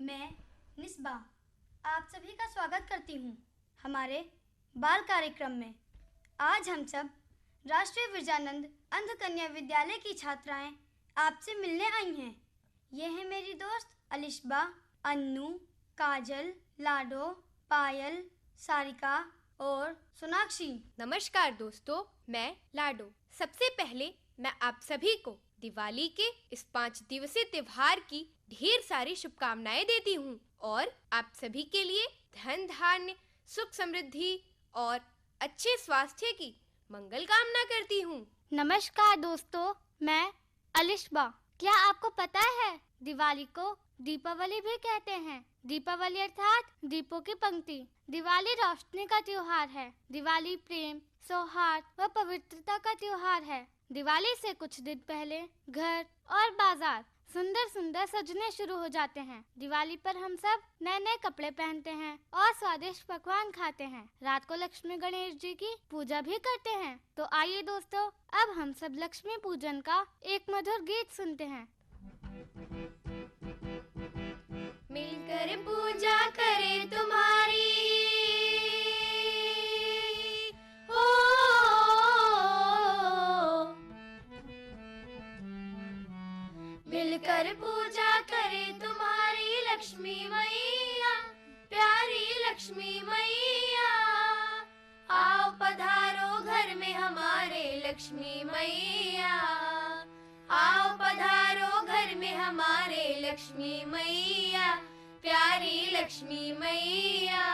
मैं निस्बा आप सभी का स्वागत करती हूँ हमारे बाल कार्यक्रम में। आज हम सब राष्ट्रीय विरजानंद अंध कन्या विद्यालय की छात्राएं आपसे मिलने आई हैं। ये हैं मेरी दोस्त अलिशबा, अन्नू, काजल, लाडो, पायल, सारिका और सोनाक्षी। नमस्कार दोस्तों, मैं लाडो। सबसे पहले मैं आप सभी को दिवाली के इस 5 दिवसीय त्योहार की ढेर सारी शुभकामनाएं देती हूँ और आप सभी के लिए धन धान्य, सुख समृद्धि और अच्छे स्वास्थ्य की मंगल कामना करती हूँ। नमस्कार दोस्तों, मैं अलिशबा। क्या आपको पता है दिवाली को दीपावली भी कहते हैं। दीपावली अर्थात दीपों की पंक्ति। दिवाली रोशनी का त्योहार है। दिवाली प्रेम, सौहार्द व पवित्रता का त्योहार है। दिवाली से कुछ दिन पहले घर और बाजार सुंदर सुंदर सजने शुरू हो जाते हैं। दिवाली पर हम सब नए नए कपड़े पहनते हैं और स्वादिष्ट पकवान खाते हैं। रात को लक्ष्मी गणेश जी की पूजा भी करते हैं। तो आइए दोस्तों, अब हम सब लक्ष्मी पूजन का एक मधुर गीत सुनते हैं। मिलकर पूजा करें तुम्हारी, मिलकर पूजा करें तुम्हारी लक्ष्मी मैया, प्यारी लक्ष्मी मैया। आओ पधारो घर में हमारे लक्ष्मी मैया, आओ पधारो घर में हमारे लक्ष्मी मैया, प्यारी लक्ष्मी मैया।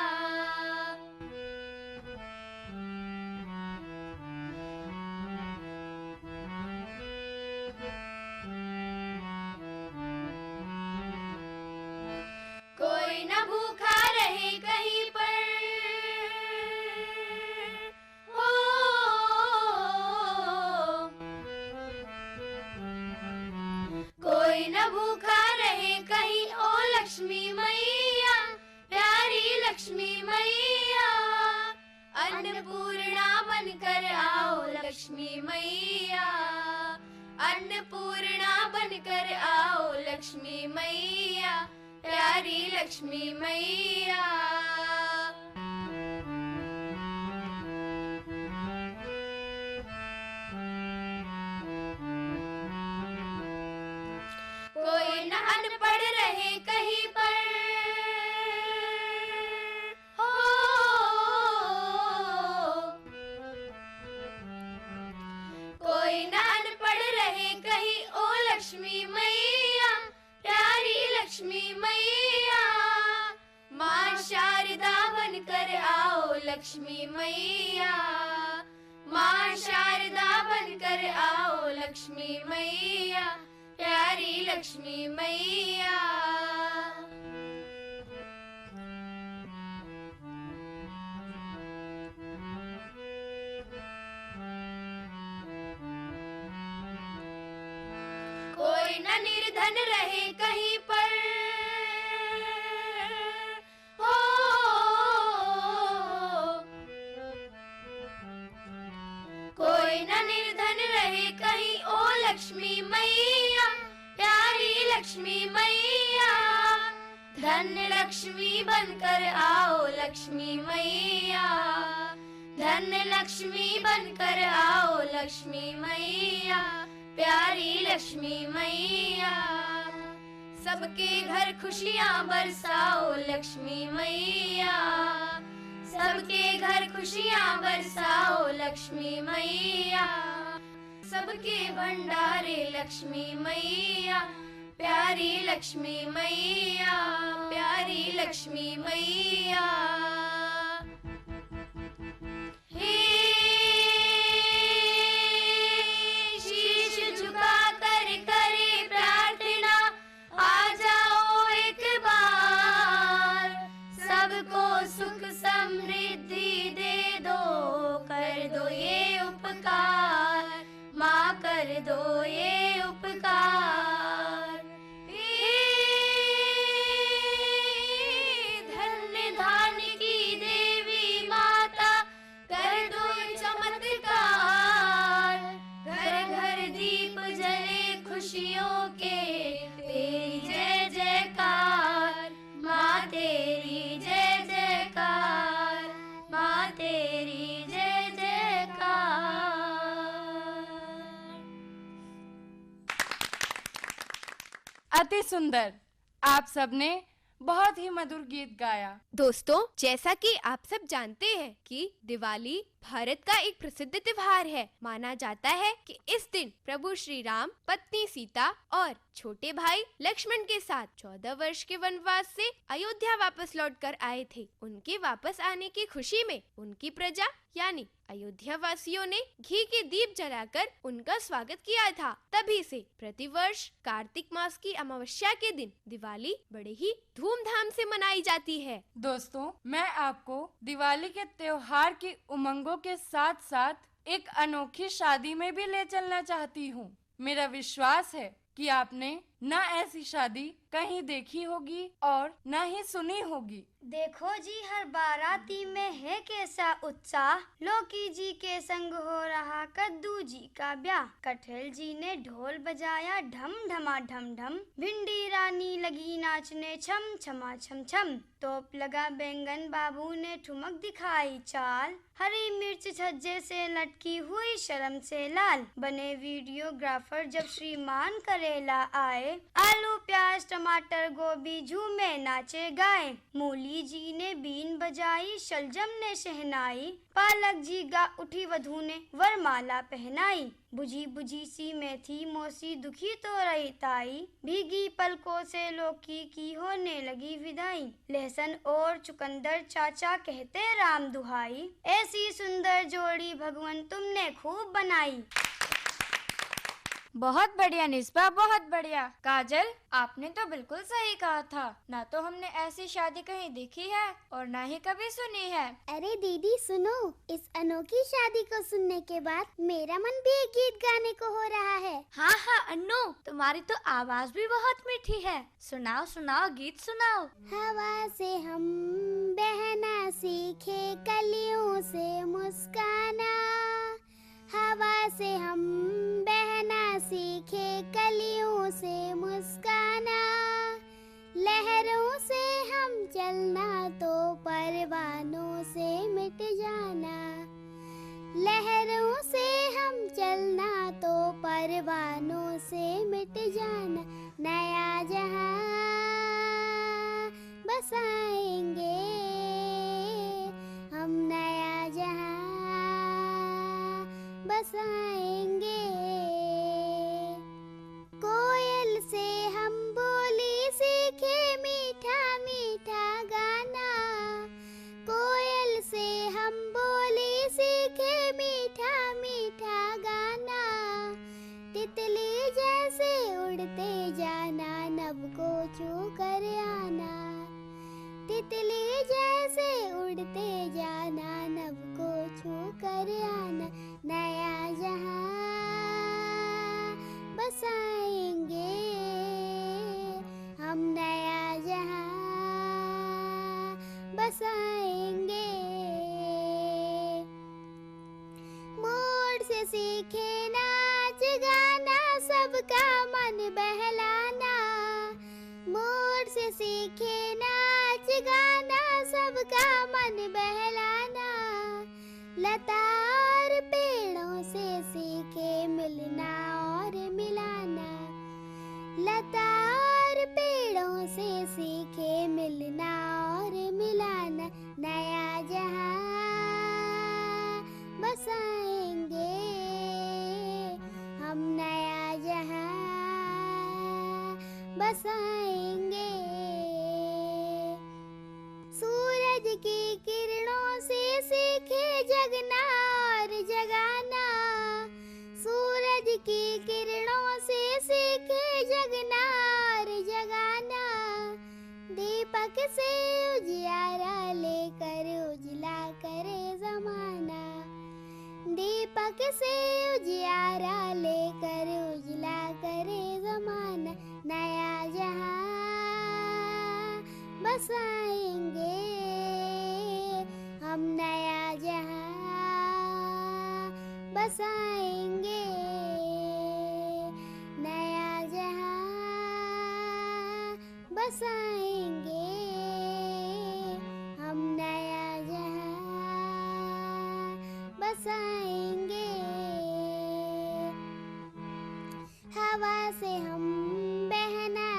कोई न भूखा रहे कहीं पर, हो कोई न भूखा रहे कहीं, ओ लक्ष्मी मैया, प्यारी लक्ष्मी मैया। अन्नपूर्णा बनकर आओ लक्ष्मी मैया, अन्नपूर्णा बनकर आओ लक्ष्मी मैया, प्यारी लक्ष्मी मैया। कोई न अनपढ़ रहे कहीं पर, हो कोई न अनपढ़ रहे कहीं, ओ लक्ष्मी मैया, प्यारी लक्ष्मी मैया। माँ शारदा बनकर आओ लक्ष्मी मैया, माँ शारदा बनकर आओ लक्ष्मी मैया, प्यारी लक्ष्मी मैया। कोई न निर्धन रहे कहीं पर, हो कोई न निर्धन रहे कहीं, ओ लक्ष्मी मैया, प्यारी लक्ष्मी मैया। धन लक्ष्मी बनकर आओ लक्ष्मी मैया, धन लक्ष्मी बनकर आओ लक्ष्मी मैया, प्यारी लक्ष्मी मैया। सबके घर खुशियाँ बरसाओ लक्ष्मी मैया, सबके घर खुशियाँ बरसाओ लक्ष्मी मैया। सबके भंडारे लक्ष्मी मैया, प्यारी लक्ष्मी मैया, प्यारी लक्ष्मी मैया। सुख समृद्धि दे दो, कर दो ये उपकार, माँ कर दो ये उपकार। धन्य धान्य की देवी माता, कर दो चमत्कार। घर घर दीप जले खुशियों के, तेरी जय जयकार। अति सुंदर। आप सबने बहुत ही मधुर गीत गाया। दोस्तों, जैसा कि आप सब जानते हैं कि दिवाली भारत का एक प्रसिद्ध त्योहार है। माना जाता है कि इस दिन प्रभु श्री राम पत्नी सीता और छोटे भाई लक्ष्मण के साथ 14 वर्ष के वनवास से अयोध्या वापस लौट कर आए थे। उनके वापस आने की खुशी में उनकी प्रजा यानी अयोध्या वासियों ने घी के दीप जलाकर उनका स्वागत किया था। तभी से प्रतिवर्ष कार्तिक मास की अमावस्या के दिन दिवाली बड़े ही धूमधाम से मनाई जाती है। दोस्तों, मैं आपको दिवाली के त्योहार की उमंगों के साथ साथ एक अनोखी शादी में भी ले चलना चाहती हूँ। मेरा विश्वास है कि आपने न ऐसी शादी कहीं देखी होगी और न ही सुनी होगी। देखो जी, हर बाराती में है कैसा उत्साह, लौकी जी के संग हो रहा कद्दू जी का ब्याह। कटहल जी ने ढोल बजाया ढम ढमा ढम ढम, भिंडी रानी लगी नाचने छम छमा छम छम। तोप लगा बैंगन बाबू ने ठुमक दिखाई चाल, हरी मिर्च छज्जे से लटकी हुई शर्म से लाल। बने वीडियोग्राफर जब श्रीमान करेला आए, आलू प्याज टमाटर गोभी झूमे नाचे गाए। मूली जी ने बीन बजाई, शलजम ने शहनाई, पालक जी गा उठी वधू ने वरमाला पहनाई। बुझी बुझी सी मेथी मौसी दुखी तो रही ताई, भीगी पलकों से लौकी की होने लगी विदाई। लहसुन और चुकंदर चाचा कहते राम दुहाई, ऐसी सुंदर जोड़ी भगवान तुमने खूब बनाई। बहुत बढ़िया निस्बा, बहुत बढ़िया। काजल, आपने तो बिल्कुल सही कहा था। ना तो हमने ऐसी शादी कहीं देखी है और ना ही कभी सुनी है। अरे दीदी सुनो, इस अनोखी शादी को सुनने के बाद मेरा मन भी एक गीत गाने को हो रहा है। हाँ हाँ अन्नू, तुम्हारी तो आवाज भी बहुत मीठी है। सुनाओ सुनाओ, गीत सुनाओ। हवा से हम बहना सीखे, कलियों से मुस्काना। हवा से हम बहना सीखे, कलियों से मुस्काना। लहरों से हम चलना, तो परवानों से मिट जाना। लहरों से हम चलना, तो परवानों से मिट जाना। नया जहां बसाएंगे हम, नया जहां बसाएंगे। कोयल से हम बोली सीखे, मीठा मीठा गाना। कोयल से हम बोली सीखे, मीठा मीठा गाना। तितली जैसे उड़ते जाना, नभ को छू कर आना। तितली जैसे उड़ते जाना, नभ को छू कर आना। नया जहां बसाएंगे हम, नया जहां बसाएंगे। मोर से सीखे नाच गाना, सबका मन बहलाना। मोर से सीखे नाच गाना, सबका मन बहलाना। लता और पेड़ों से सीखे मिलना और मिलाना। लता और पेड़ों से सीखे मिलना और मिलाना। नया जहां बसाएंगे हम, नया जहां बसाएंगे। सूरज की किरणों से सीखे जगना और जगाना। सूरज की किरणों से सीखे जगना और जगाना। दीपक से उजियारा लेकर उजला करे जमाना। दीपक से उजियारा लेकर उजला करे जमाना। नया जहां बसाएंगे हम, नया जहां बसाएंगे। नया जहां बसाएंगे हम, नया जहां बसाएंगे। हवा से हम बहना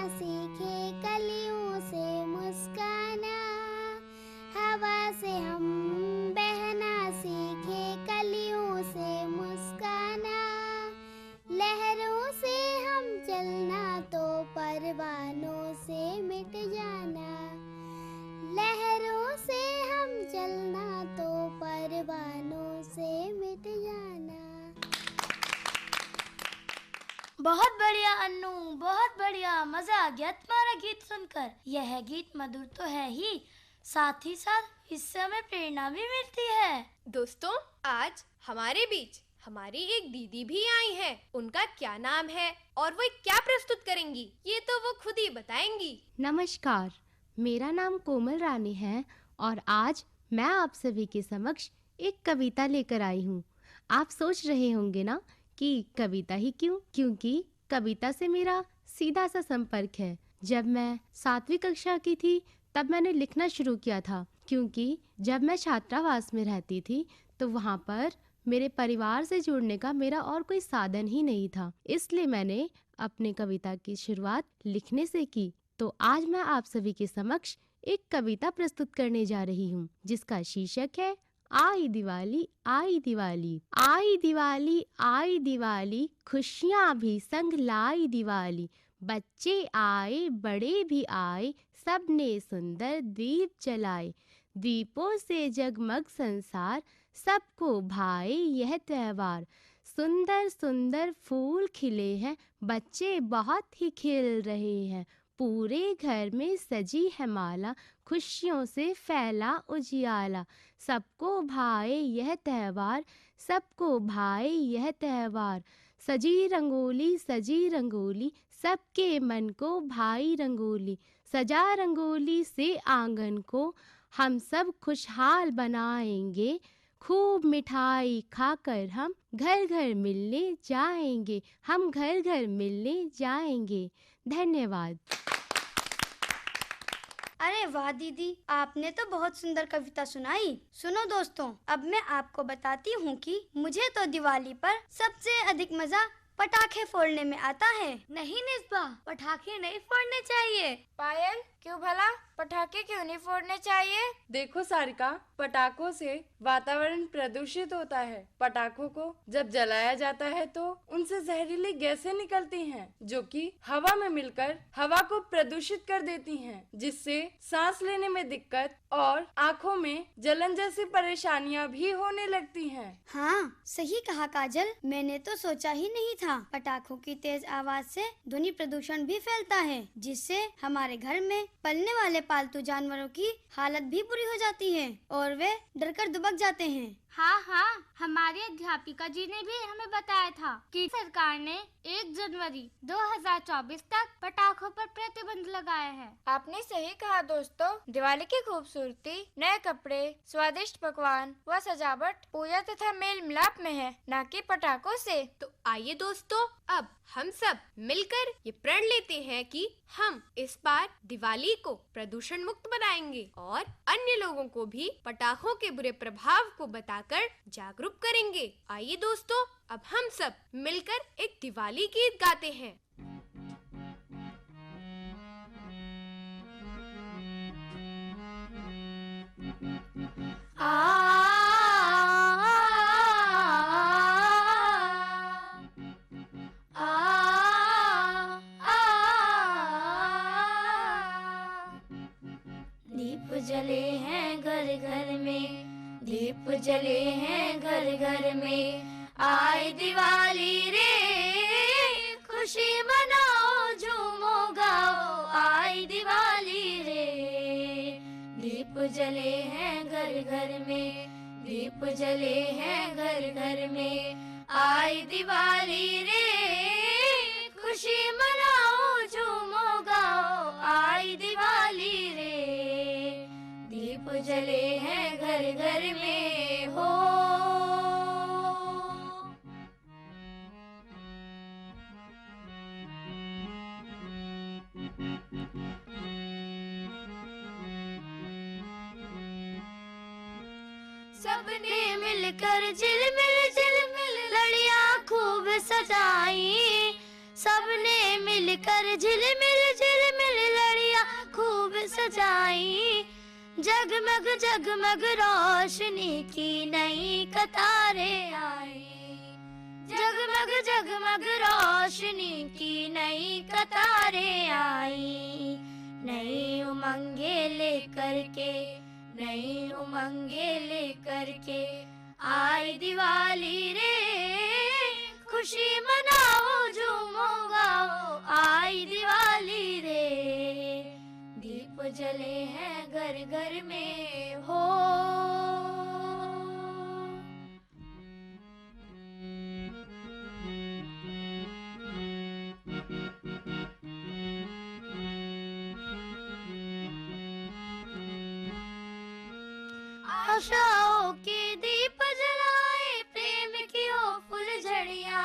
बहुत बढ़िया अन्नू, बहुत बढ़िया, मजा आ गया तुम्हारा गीत सुनकर। यह गीत मधुर तो है ही, साथ ही साथ इससे हमें प्रेरणा भी मिलती है। दोस्तों, आज हमारे बीच हमारी एक दीदी भी आई है। उनका क्या नाम है और वो क्या प्रस्तुत करेंगी, ये तो वो खुद ही बताएंगी। नमस्कार, मेरा नाम कोमल रानी है और आज मैं आप सभी के समक्ष एक कविता लेकर आई हूँ। आप सोच रहे होंगे ना कि कविता ही क्यों? क्योंकि कविता से मेरा सीधा सा संपर्क है। जब मैं 7वीं कक्षा की थी तब मैंने लिखना शुरू किया था, क्योंकि जब मैं छात्रावास में रहती थी तो वहाँ पर मेरे परिवार से जुड़ने का मेरा और कोई साधन ही नहीं था। इसलिए मैंने अपने कविता की शुरुआत लिखने से की। तो आज मैं आप सभी के समक्ष एक कविता प्रस्तुत करने जा रही हूँ, जिसका शीर्षक है आई दिवाली, आई दिवाली। आई दिवाली, आई दिवाली, खुशियाँ भी संग लाई दिवाली। बच्चे आए, बड़े भी आए, सबने सुंदर दीप जलाए। दीपों से जगमग संसार, सबको भाए यह त्योहार। सुंदर सुंदर फूल खिले हैं, बच्चे बहुत ही खेल रहे हैं। पूरे घर में सजी है माला, खुशियों से फैला उजियाला। सबको भाए यह त्योहार, सबको भाए यह त्योहार। सजी रंगोली, सबके मन को भाई रंगोली। सजा रंगोली से आंगन को हम सब खुशहाल बनाएंगे। खूब मिठाई खाकर हम घर घर मिलने जाएंगे, हम घर घर मिलने जाएंगे। धन्यवाद। अरे वाह दीदी, आपने तो बहुत सुंदर कविता सुनाई। सुनो दोस्तों, अब मैं आपको बताती हूँ कि मुझे तो दिवाली पर सबसे अधिक मजा पटाखे फोड़ने में आता है। नहीं निस्बा, पटाखे नहीं फोड़ने चाहिए। पायल, क्यों भला? पटाखे क्यों नहीं फोड़ने चाहिए? देखो सारिका, पटाखों से वातावरण प्रदूषित होता है। पटाखों को जब जलाया जाता है तो उनसे जहरीली गैसें निकलती हैं, जो कि हवा में मिलकर हवा को प्रदूषित कर देती हैं, जिससे सांस लेने में दिक्कत और आँखों में जलन जैसी परेशानियाँ भी होने लगती हैं। हाँ, सही कहा काजल, मैंने तो सोचा ही नहीं था। पटाखों की तेज आवाज से ध्वनि प्रदूषण भी फैलता है, जिससे हमारे घर में पलने वाले पालतू जानवरों की हालत भी बुरी हो जाती है और वे डरकर दुबक जाते हैं। हाँ हाँ, हमारी अध्यापिका जी ने भी हमें बताया था कि सरकार ने 1 जनवरी 2024 तक पटाखों पर प्रतिबंध लगाया है। आपने सही कहा दोस्तों। दिवाली की खूबसूरती नए कपड़े, स्वादिष्ट पकवान व सजावट, पूजा तथा मेल मिलाप में है, न कि पटाखों से। तो आइए दोस्तों, अब हम सब मिलकर ये प्रण लेते हैं कि हम इस बार दिवाली को प्रदूषण मुक्त बनाएंगे और अन्य लोगों को भी पटाखों के बुरे प्रभाव को बताकर जागरूक करेंगे। आइए दोस्तों, अब हम सब मिलकर एक दिवाली गीत गाते हैं। दीप जले हैं घर घर में, दीप जले हैं घर घर में। आए दिवाली रे, खुशी मनाओ, झूमो गाओ। आए दिवाली रे, दीप जले हैं घर घर में, दीप जले हैं घर घर में। आए दिवाली रे, खुशी मनाओ, झूमो गाओ। आए दिवाली रे, दीप जले हैं घर घर में हो। सबने मिलकर झिलमिल लड़ियां खूब सजाई। सबने मिलकर झिलमिल लड़ियां खूब सजाई। जगमग जगमग रोशनी की नई कतारें आई। जगमग जगमग रोशनी की नई कतारें आई। नई उमंगे लेकर के, नई उमंगे लेकर के। आई दिवाली रे, खुशी खुशी मनाओ झूमो गाओ आई दिवाली रे। दीप जले हैं घर घर में हो। आशाओं के दीप जलाए प्रेम की हो फुलझड़ियाँ।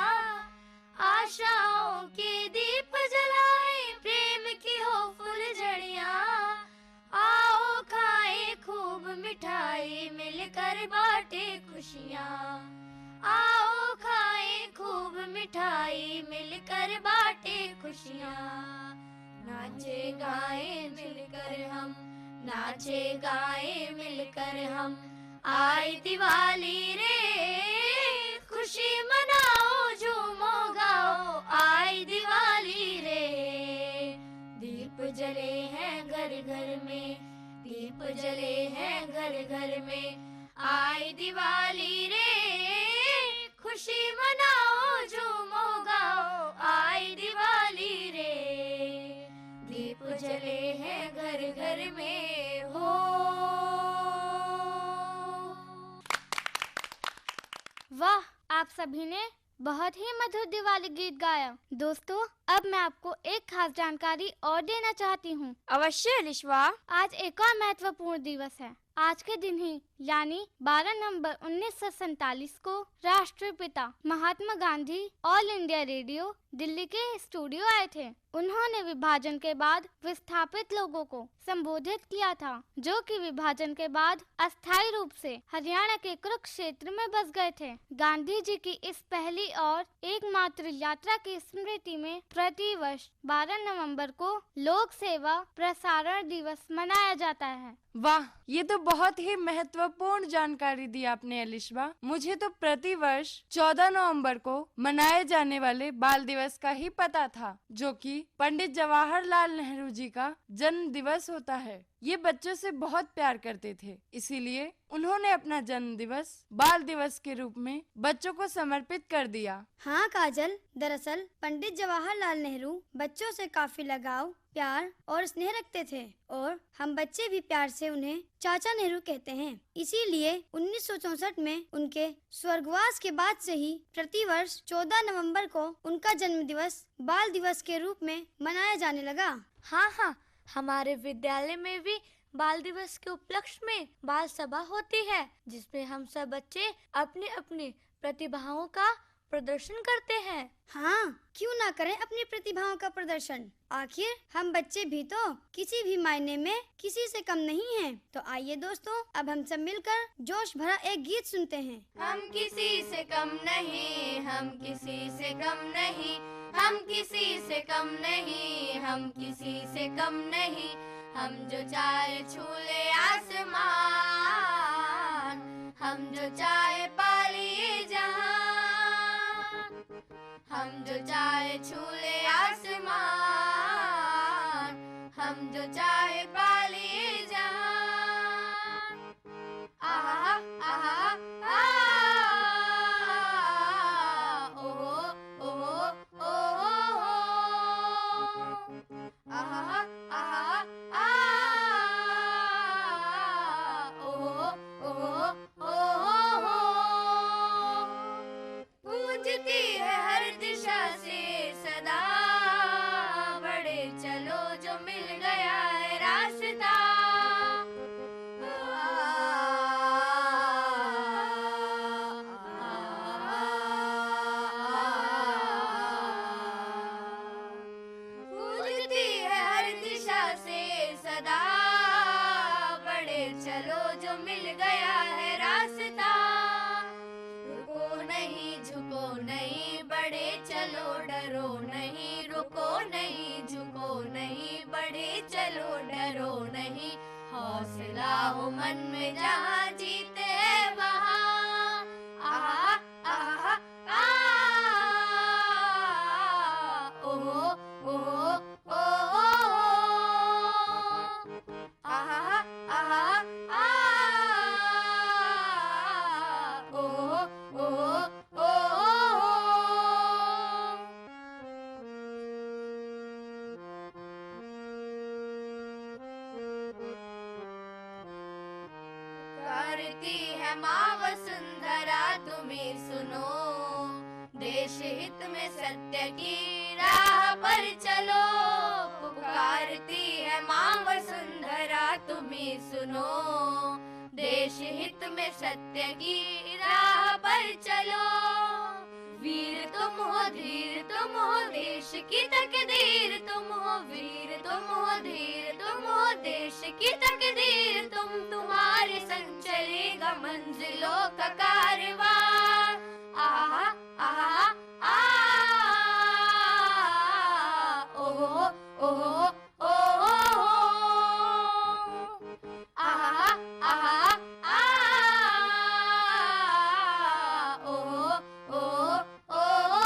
आशाओं के दीप जलाए प्रेम की हो फुलझड़ियाँ। आओ खाए खूब मिठाई मिलकर बांटे खुशियाँ। आओ खाए खूब मिठाई मिलकर बांटे खुशियाँ। नाचे गाए मिलकर हम, नाचे गाए मिलकर हम आई दिवाली रे। खुशी मनाओ झूमो गाओ आई दिवाली रे। दीप जले हैं घर घर में, दीप जले हैं घर घर में आई दिवाली रे। खुशी मनाओ झूमो गाओ आई दिवाली रे। दीप जले हैं घर घर में हो। वाह, आप सभी ने बहुत ही मधुर दिवाली गीत गाया। दोस्तों, अब मैं आपको एक खास जानकारी और देना चाहती हूँ। अवश्य अलिशवा। आज एक और महत्वपूर्ण दिवस है। आज के दिन ही यानी 12 नवंबर 1947 को राष्ट्रपिता Mahatma Gandhi All India Radio Delhi के स्टूडियो आए थे। उन्होंने विभाजन के बाद विस्थापित लोगों को संबोधित किया था, जो कि विभाजन के बाद अस्थायी रूप से हरियाणा के कुरुक्षेत्र में बस गए थे। गांधी जी की इस पहली और एकमात्र यात्रा की स्मृति में प्रति वर्ष 12 नवंबर को लोक सेवा प्रसारण दिवस मनाया जाता है। वाह, ये तो बहुत ही महत्वपूर्ण जानकारी दी आपने अलिशबा। मुझे तो प्रति वर्ष 14 नवंबर को मनाए जाने वाले बाल दिवस का ही पता था, जो कि पंडित जवाहरलाल नेहरू जी का जन्म दिवस होता है। ये बच्चों से बहुत प्यार करते थे, इसीलिए उन्होंने अपना जन्म दिवस बाल दिवस के रूप में बच्चों को समर्पित कर दिया। हाँ काजल, दरअसल पंडित जवाहरलाल नेहरू बच्चों से काफी लगाव, प्यार और स्नेह रखते थे और हम बच्चे भी प्यार से उन्हें चाचा नेहरू कहते हैं। इसीलिए 1964 में उनके स्वर्गवास के बाद से ही प्रतिवर्ष 14 नवंबर को उनका जन्म दिवस बाल दिवस के रूप में मनाया जाने लगा। हाँ, हमारे विद्यालय में भी बाल दिवस के उपलक्ष्य में बाल सभा होती है, जिसमें हम सब बच्चे अपनी अपनी प्रतिभाओं का प्रदर्शन करते हैं। हाँ, क्यों ना करें अपनी प्रतिभाओं का प्रदर्शन। आखिर हम बच्चे भी तो किसी भी मायने में किसी से कम नहीं हैं। तो आइए दोस्तों, अब हम सब मिलकर जोश भरा एक गीत सुनते हैं। हम किसी से कम नहीं, हम किसी से कम नहीं, हम किसी से कम नहीं, हम किसी से कम नहीं। हम जो चाहे छू ले आसमान, हम जो चाहे पा लिए जहान, हम जो चाहे छू ले आसमान, हम जो चाहे पा लिए जहान। आहा आहा हौसला हो मन में जहाँ जीते हैं वहाँ। आहा आहा ओहो ओहो ओहो आहा आहा ओहो ओहो ओहो। पुकारती है माँ वसुंधरा तुम्हें सुनो, देश हित में सत्य की राह पर चलो, पुकारती है माँ वसुंधरा तुम्हें सुनो, देश हित में सत्य की राह पर चलो। वीर तुम हो, धीर तुम हो, देश की तकदीर तुम हो, वीर तुम हो, धीर तुम हो, देश की तकदीर तुम, तुम्हारे संग चलेगा मंजिलों का कारवां। आहा आहा आ ओहो ओहो ओहो, आहा आहा आ ओहो ओहो ओहो।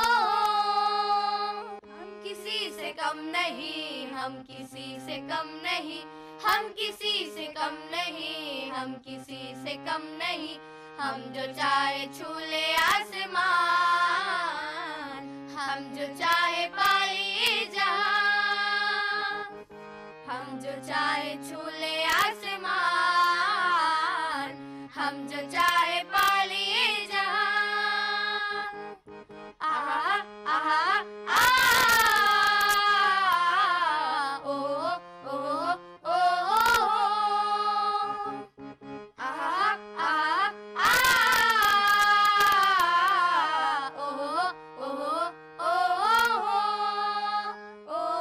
हम किसी से कम नहीं, हम किसी से कम नहीं, हम किसी से कम नहीं, हम किसी से कम नहीं, हम जो चाहे छू ले आसमान, हम जो चाहे पाए जहां, हम जो चाहे छू ले आसमान, हम जो चाहे पाए जहां। आहा आहा आ ओहो ओहो ओहो, आहा आहा आ ओहो ओहो ओहो ओहो।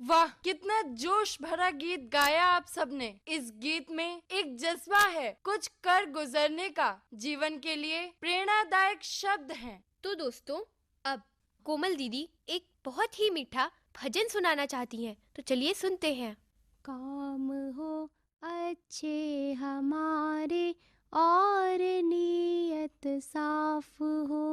वाह, कितना जोश भरा गीत गाया आप सबने। इस गीत में एक जज्बा है कुछ कर गुजरने का, जीवन के लिए प्रेरणादायक शब्द हैं। तो दोस्तों, अब कोमल दीदी एक बहुत ही मीठा भजन सुनाना चाहती हैं, तो चलिए सुनते हैं। काम हो अच्छे हमारे और नीयत साफ हो,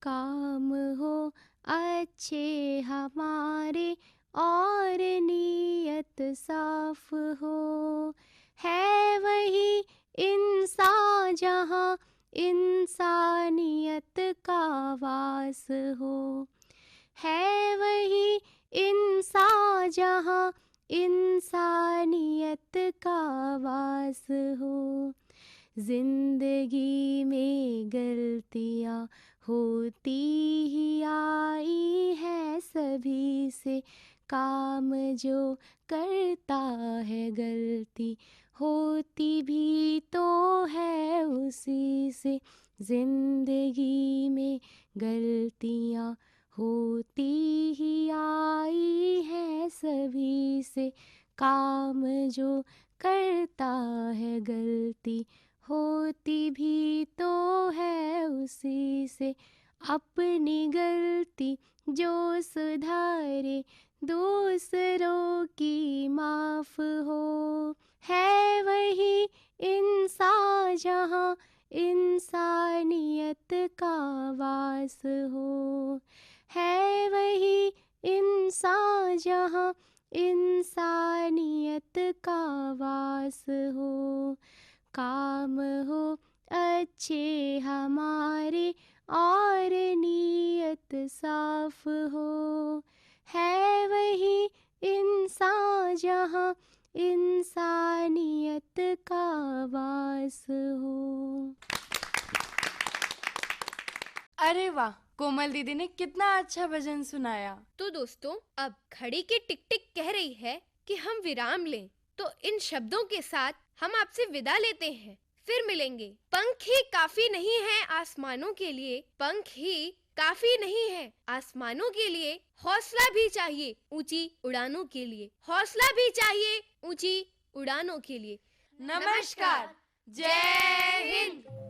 काम हो अच्छे हमारे और नीयत साफ हो, है वही इंसान जहाँ इंसानियत का वास हो, है वही इंसान जहाँ इंसानियत का वास हो। जिंदगी में गलतियाँ होती ही आई है सभी से, काम जो करता है गलती होती भी तो है उसी से। जिंदगी में गलतियाँ होती ही आई है सभी से, काम जो करता है गलती होती भी तो है उसी से। अपनी गलती जो सुधारे दूसरों की माफ हो, है वही इंसान जहाँ इंसानियत का वास हो, है वही इंसान जहाँ इंसानियत का वास हो। काम हो अच्छे हमारे और नीयत साफ हो, है वही इंसान जहाँ इंसानियत का वास हो। अरे वाह, कोमल दीदी ने कितना अच्छा भजन सुनाया। तो दोस्तों, अब घड़ी की टिक टिक कह रही है कि हम विराम लें, तो इन शब्दों के साथ हम आपसे विदा लेते हैं। फिर मिलेंगे। पंख ही काफी नहीं है आसमानों के लिए, पंख ही काफी नहीं है आसमानों के लिए, हौसला भी चाहिए ऊंची उड़ानों के लिए, हौसला भी चाहिए ऊंची उड़ानों के लिए। नमस्कार, जय हिंद।